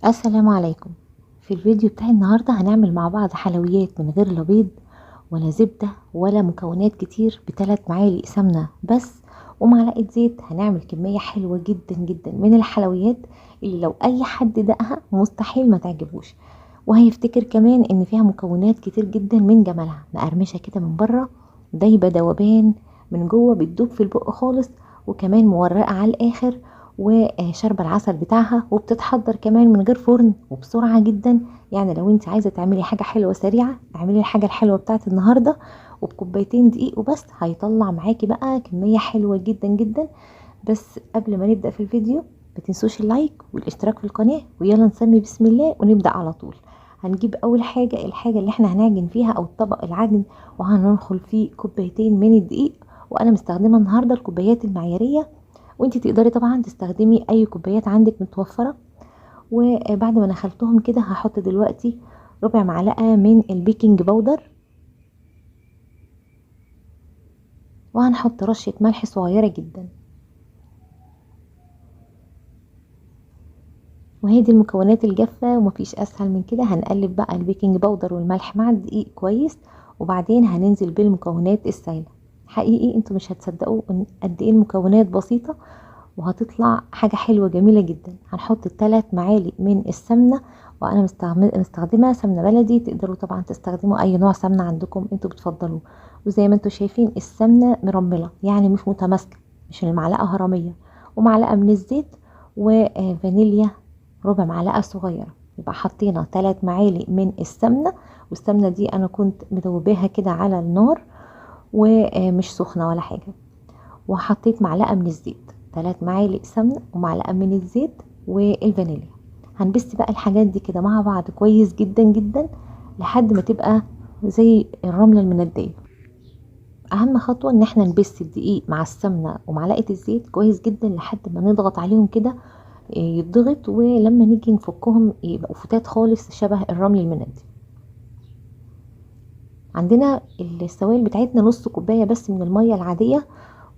السلام عليكم. في الفيديو بتاعي النهاردة هنعمل مع بعض حلويات من غير لا بيض ولا زبدة ولا مكونات كتير، ب3 معالق سمنة بس ومعلقة زيت. هنعمل كمية حلوة جدا جدا من الحلويات اللي لو اي حد دقها مستحيل ما تعجبوش، وهيفتكر كمان ان فيها مكونات كتير جدا من جمالها. مقرمشة كده من بره، دايبة دوبان من جوه، بتدوب في البق خالص، وكمان مورقة على الاخر، وشاربة العسل بتاعها، وبتتحضر كمان من غير فرن وبسرعة جدا. يعني لو انت عايزة تعملي حاجة حلوة سريعة، اعملي الحاجة الحلوة بتاعت النهاردة وبكوبايتين دقيق وبس، هيطلع معاكي بقى كمية حلوة جدا جدا. بس قبل ما نبدأ في الفيديو ما تنسوش اللايك والاشتراك في القناة، ويلا نسمي بسم الله ونبدأ على طول. هنجيب اول حاجة الحاجة اللي احنا هنعجن فيها او الطبق العجن، وهندخل فيه كوبايتين من الدقيق، وانا مستخدمة النهاردة الكوبايات المعيارية، وانتي تقدري طبعا تستخدمي اي كوبايات عندك متوفرة. وبعد ما نخلتهم كده هحط دلوقتي ربع معلقة من البيكنج باودر، وهنحط رشة ملح صغيرة جدا. وهي دي المكونات الجافة ومفيش اسهل من كده. هنقلب بقى البيكنج باودر والملح مع الدقيق كويس، وبعدين هننزل بالمكونات السائلة. حقيقي انتوا مش هتصدقوا ان قد ايه المكونات بسيطة وهتطلع حاجة حلوة جميلة جدا. هنحط 3 معالق من السمنة، وانا مستخدمة سمنة بلدي، تقدروا طبعا تستخدموا اي نوع سمنة عندكم انتوا بتفضلوه. وزي ما انتوا شايفين السمنة مرملة، يعني مش متماسكة، مش المعلقة هرمية. ومعلقة من الزيت، وفانيليا ربع معلقة صغيرة. يبقى حطينا 3 معالق من السمنة، والسمنة دي انا كنت مدوباها كده على النار ومش سخنة ولا حاجة. وحطيت معلقة من الزيت، 3 معالق سمنة ومعلقة من الزيت والفانيليا. هنبس بقى الحاجات دي كده مع بعض كويس جدا جدا لحد ما تبقى زي الرملة المندية. اهم خطوة ان احنا نبس الدقيق مع السمنة ومعلقة الزيت كويس جدا لحد ما نضغط عليهم كده، يتضغط، ولما نيجي نفكهم يبقوا فتات خالص شبه الرمل المندي. عندنا السوائل بتاعتنا نص كوباية بس من المية العادية،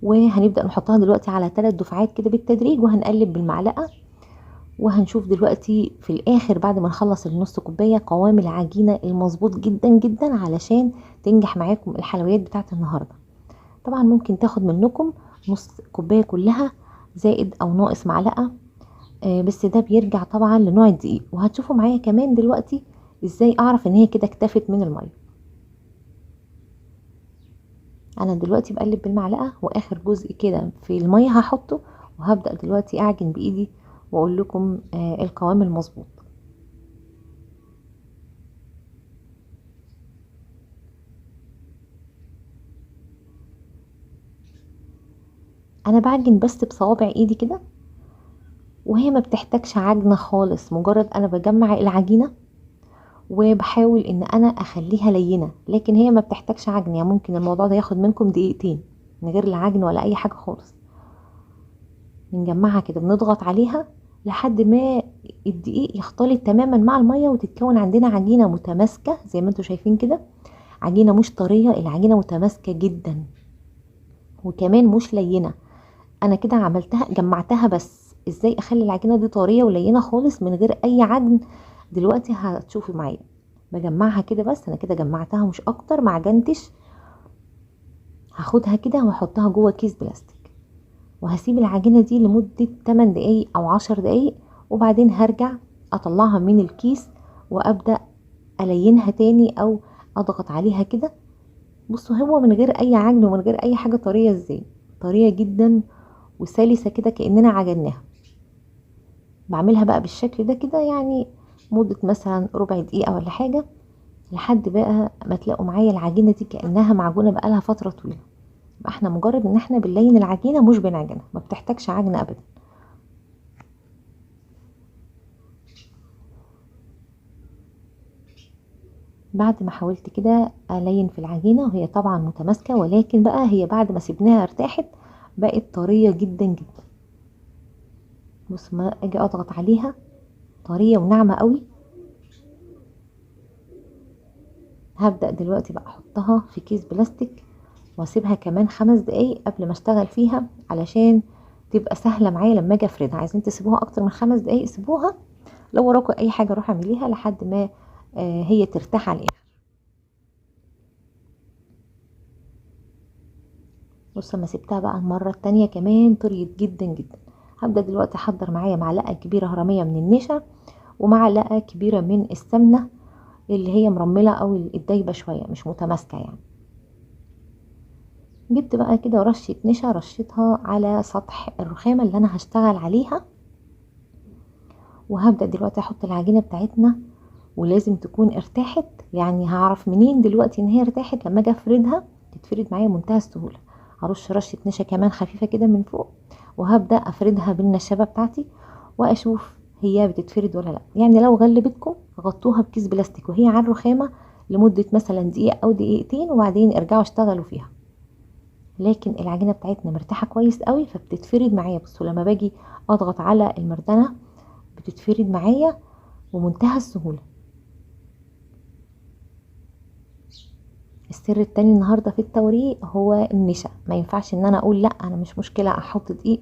وهنبدأ نحطها دلوقتي على 3 دفعات كده بالتدريج، وهنقلب بالمعلقة. وهنشوف دلوقتي في الاخر بعد ما نخلص النص كوباية قوام العجينة المظبوط جدا جدا علشان تنجح معاكم الحلويات بتاعت النهاردة. طبعا ممكن تاخد منكم نص كوباية كلها زائد او ناقص معلقة، بس ده بيرجع طبعا لنوع الدقيق. وهتشوفوا معايا كمان دلوقتي ازاي اعرف ان هي كده اكتفت من المية. انا دلوقتي بقلب بالمعلقة، واخر جزء كده في المية هحطه، وهبدأ دلوقتي اعجن بايدي واقول لكم القوام المظبوط. انا بعجن بس بصوابع ايدي كده، وهي ما بتحتاجش عجنة خالص، مجرد انا بجمع العجينة وبحاول ان انا اخليها لينة، لكن هي ما بتحتاجش عجن. يعني ممكن الموضوع ده ياخد منكم دقيقتين من غير لا عجن ولا اي حاجة خالص. بنجمعها كده، بنضغط عليها لحد ما الدقيق يختلط تماما مع المية، وتتكون عندنا عجينة متماسكة زي ما انتوا شايفين كده. عجينة مش طرية، العجينة متماسكة جدا وكمان مش لينة. انا كده عملتها، جمعتها. بس ازاي اخلي العجينة دي طرية ولينة خالص من غير اي عجن؟ دلوقتي هتشوفي معايا. بجمعها كده، بس انا كده جمعتها مش اكتر، ما عجنتش. هاخدها كده واحطها جوه كيس بلاستيك، وهسيب العجينة دي لمدة 8 دقايق او 10 دقايق، وبعدين هرجع اطلعها من الكيس وابدأ الينها تاني او اضغط عليها كده. بصوا هو من غير اي عجن ومن غير اي حاجة طرية ازاي، طرية جدا وسلسة كده كأننا عجناها. بعملها بقى بالشكل ده كده، يعني مدة مثلا ربع دقيقة ولا حاجة، لحد بقى ما تلاقوا معايا العجينة دي كأنها معجونة بقالها فترة طويلة. يبقى احنا مجرد ان احنا بنلين العجينة مش بنعجنها، ما بتحتاجش عجن ابدا. بعد ما حاولت كده الين في العجينة وهي طبعا متماسكة، ولكن بقى هي بعد ما سيبناها ارتاحت بقت طرية جدا جدا. بص ما اجي اضغط عليها طرية وناعمة قوي. هبدأ دلوقتي بقى احطها في كيس بلاستيك، واسيبها كمان 5 دقايق قبل ما اشتغل فيها علشان تبقى سهلة معايا لما اجي افردها. عايزين تسيبوها اكتر من 5 دقايق سيبوها، لو وراكوا اي حاجه روح اعمليها لحد ما هي ترتاح على الاخر. بص اما سبتها بقى المره التانية كمان طريت جدا جدا. هبدا دلوقتي احضر معايا معلقه كبيره هرميه من النشا ومعلقه كبيره من السمنه اللي هي مرمله او الدايبه شويه مش متماسكه يعني. جبت بقى كده رشه نشا رشيتها على سطح الرخامه اللي انا هشتغل عليها، وهبدا دلوقتي احط العجينه بتاعتنا، ولازم تكون ارتاحت. يعني هعرف منين دلوقتي ان هي ارتاحت؟ لما اجي افردها تتفرد معايا بمنتهى السهوله. هرش رشه نشا كمان خفيفه كده من فوق، وهبدا افردها بالنشابه بتاعتي واشوف هي بتتفرد ولا لا. يعني لو غلبتكم غطوها بكيس بلاستيك وهي على الرخامه لمده مثلا دقيقه او دقيقتين، وبعدين ارجعوا اشتغلوا فيها. لكن العجينه بتاعتنا مرتاحه كويس قوي فبتتفرد معايا. بصوا لما باجي اضغط على المردنه بتتفرد معايا ومنتهى السهوله. السر التاني النهارده في التوريق هو النشا. ما ينفعش ان انا اقول لا انا مش مشكله احط دقيق،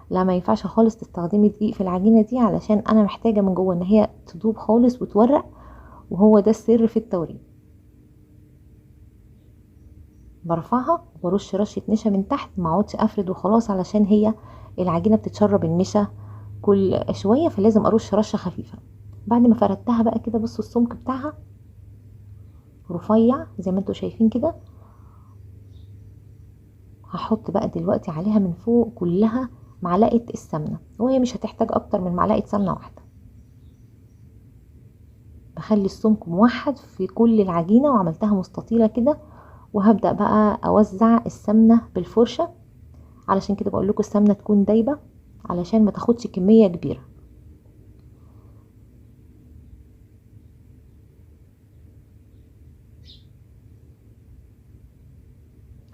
لا ما ينفعش خالص تستخدمي دقيق في العجينه دي، علشان انا محتاجه من جوه ان هي تدوب خالص وتورق، وهو ده السر في التوريق. برفعها وارش رشه نشا من تحت، ما اقعدش افرد وخلاص علشان هي العجينه بتتشرب النشا كل شويه، فلازم ارش رشه خفيفه. بعد ما فردتها بقى كده بصوا السمك بتاعها رفيع زي ما انتوا شايفين كده. هحط بقى دلوقتي عليها من فوق كلها معلقة السمنة، وهي مش هتحتاج اكتر من معلقة سمنة واحدة. بخلي السمك موحد في كل العجينة وعملتها مستطيلة كده، وهبدأ بقى اوزع السمنة بالفرشة. علشان كده بقول لكم السمنة تكون دايبة علشان ما تاخدش كمية كبيرة.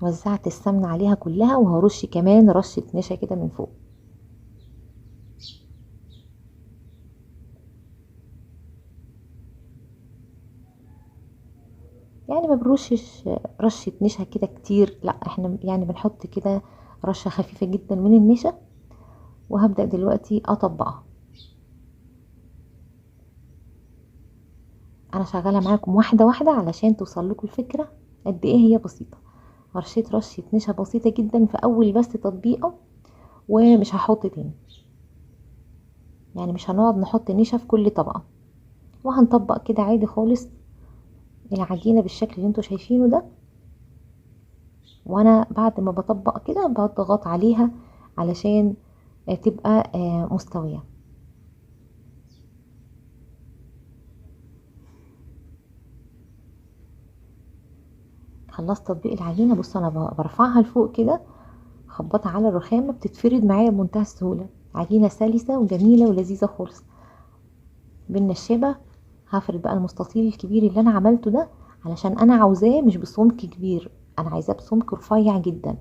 وزعت السمنة عليها كلها، وهرش كمان رشة نشا كده من فوق. يعني ما بنرشش رشة نشا كده كتير، لا احنا يعني بنحط كده رشة خفيفة جدا من النشا. وهبدأ دلوقتي اطبقها. انا شغالة معاكم واحدة واحدة علشان توصل لكم الفكرة قد ايه هي بسيطة. رشيت رشة نشا بسيطة جدا في اول بس تطبيقة، ومش هحط تاني. يعني مش هنقعد نحط نشا في كل طبقة، وهنطبق كده عادي خالص العجينة بالشكل اللي انتوا شايفينه ده. وانا بعد ما بطبق كده بضغط عليها علشان تبقى مستوية. خلصت تطبيق العجينة. بص انا برفعها لفوق كده، خبطها على الرخامة بتتفرد معايا بمنتهى السهولة. عجينة سلسة وجميلة ولذيذة خالص. بالنشابة هفرد بقى المستطيل الكبير اللي انا عملته ده، علشان انا عاوزاه مش بسمك كبير، انا عايزاه بسمك رفيع جدا.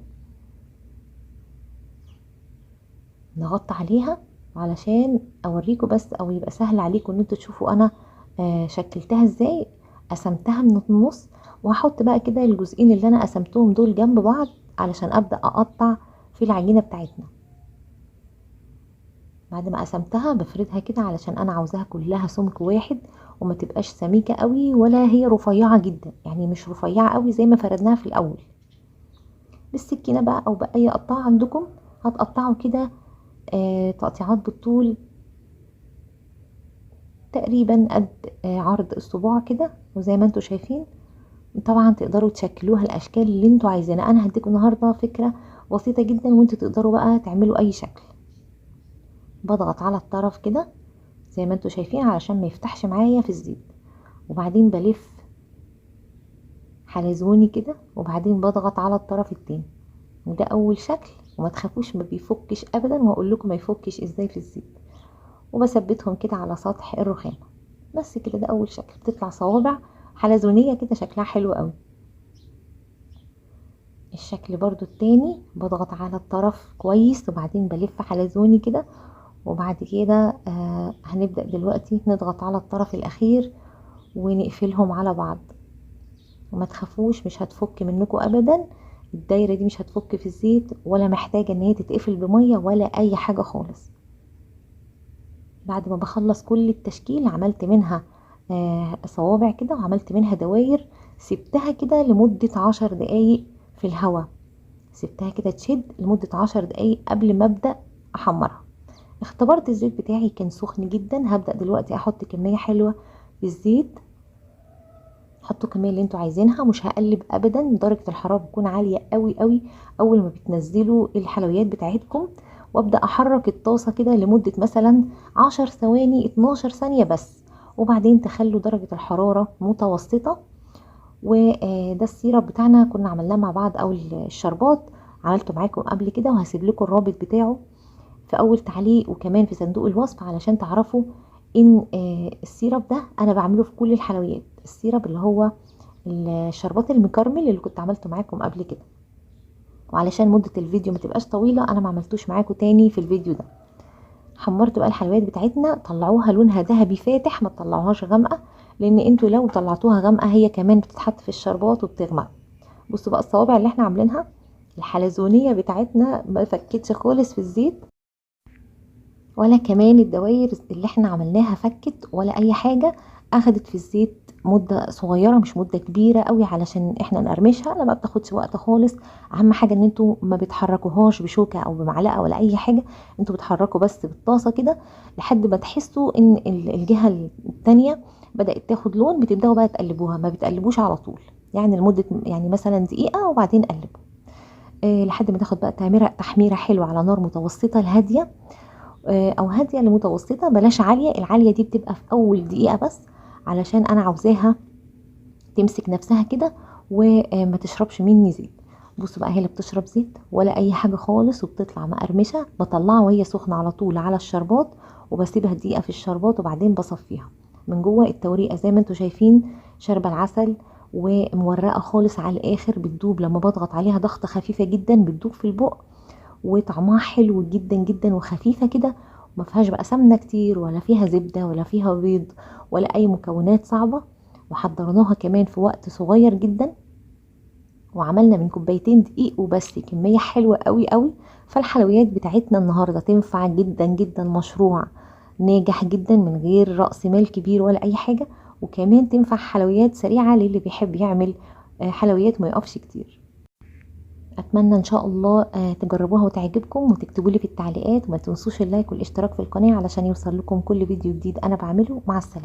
نغطي عليها علشان اوريكم بس، او يبقى سهل عليكم ان انتوا تشوفوا انا شكلتها ازاي. قسمتها من النص، وهحط بقى كده الجزئين اللي انا قسمتهم دول جنب بعض علشان ابدا اقطع في العجينه بتاعتنا. بعد ما قسمتها بفردها كده علشان انا عاوزاها كلها سمك واحد، وما تبقاش سميكه قوي ولا هي رفيعه جدا، يعني مش رفيعه قوي زي ما فردناها في الاول. بالسكينه بقى او باي قطاعه عندكم هتقطعوا كده تقطيعات بالطول تقريبا قد عرض الصباع كده، وزي ما انتوا شايفين. طبعا تقدروا تشكلوها الاشكال اللي انتوا عايزينها. انا هديكم النهارده فكره بسيطه جدا، وانتوا تقدروا بقى تعملوا اي شكل. بضغط على الطرف كده زي ما انتوا شايفين علشان ما يفتحش معايا في الزيت، وبعدين بلف حلزوني كده، وبعدين بضغط على الطرف التاني. وده اول شكل، وما تخافوش ما بيفكش ابدا، واقول لكم ما يفكش ازاي في الزيت. وبثبتهم كده على سطح الرخامه. بس كده ده اول شكل. بتطلع صوابع حلزونيه كده شكلها حلو قوي. الشكل برضو التاني بضغط على الطرف كويس، وبعدين بلف حلزوني كده. وبعد كده هنبدأ دلوقتي نضغط على الطرف الاخير ونقفلهم على بعض. وما تخافوش مش هتفك منكم ابدا. الدايرة دي مش هتفك في الزيت، ولا محتاجة ان هي تتقفل بمية ولا اي حاجة خالص. بعد ما بخلص كل التشكيل عملت منها صوابع كده وعملت منها دواير، سبتها كده لمدة 10 دقايق في الهواء، سبتها كده تشد لمدة 10 دقايق قبل ما ابدأ احمرها. اختبرت الزيت بتاعي كان سخن جدا. هبدأ دلوقتي احط كمية حلوة في الزيت، حطوا الكميه اللي انتوا عايزينها، مش هقلب ابدا، درجه الحراره بتكون عاليه قوي قوي اول ما بتنزلوا الحلويات بتاعتكم. وابدا احرك الطاسه كده لمده مثلا 10 ثواني 12 ثانيه بس، وبعدين تخلوا درجه الحراره متوسطه. وده السيرب بتاعنا كنا عملناه مع بعض، او الشربات عملته معاكم قبل كده، وهسيب لكم الرابط بتاعه في اول تعليق وكمان في صندوق الوصف علشان تعرفوا ان السيرب ده انا بعمله في كل الحلويات. السيرب اللي هو الشربات المكرمل اللي كنت عملته معاكم قبل كده، وعلشان مدة الفيديو ما تبقاش طويلة انا ما عملتوش معاكم تاني في الفيديو ده. حمرت بقى الحلويات بتاعتنا، طلعوها لونها ذهبي فاتح، ما تطلعوهاش غامقة، لان انتوا لو طلعتوها غامقة هي كمان بتتحط في الشربات وبتغمق. بصوا بقى الصوابع اللي احنا عاملينها الحلزونية بتاعتنا ما فكتش خالص في الزيت، ولا كمان الدواير اللي احنا عملناها فكت ولا اي حاجة. اخدت في الزيت مدة صغيرة مش مدة كبيرة قوي علشان احنا نقرمشها، لا ما بتاخدش وقت خالص. اهم حاجة ان انتوا ما بتحركوهاش بشوكة او بمعلقة ولا اي حاجة، انتوا بتحركوا بس بالطاسة كده لحد ما تحسوا ان الجهة التانية بدأت تاخد لون، بتبدأوا بقى تقلبوها، ما بتقلبوش على طول، يعني لمدة يعني مثلا دقيقة وبعدين قلبوا لحد ما تاخد بقى تحميرة حلوة على نار متوسطة لهادية، او هاديه لمتوسطه، بلاش عاليه. العاليه دي بتبقى في اول دقيقه بس، علشان انا عاوزاها تمسك نفسها كده وما تشربش مني زيت. بصوا بقى هي لا بتشرب زيت ولا اي حاجه خالص، وبتطلع مقرمشه. بطلعها وهي سخنه على طول على الشربات، وبسيبها دقيقه في الشربات وبعدين بصفيها من جوه. التوريقه زي ما انتم شايفين شاربه العسل ومورقه خالص على الاخر، بتدوب لما بضغط عليها ضغطه خفيفه جدا بتدوب في البق، وطعمها حلو جدا جدا وخفيفة كده، وما فيهاش بقى سمنة كتير ولا فيها زبدة ولا فيها بيض ولا اي مكونات صعبة. وحضرناها كمان في وقت صغير جدا، وعملنا من كوبايتين دقيق وبس كمية حلوة قوي قوي. فالحلويات بتاعتنا النهاردة تنفع جدا جدا، مشروع ناجح جدا من غير رأس مال كبير ولا اي حاجة، وكمان تنفع حلويات سريعة للي بيحب يعمل حلويات ما يقفش كتير. اتمنى ان شاء الله تجربوها وتعجبكم، وتكتبوا لي في التعليقات، وما تنسوش اللايك والاشتراك في القناة علشان يوصل لكم كل فيديو جديد انا بعمله. مع السلامة.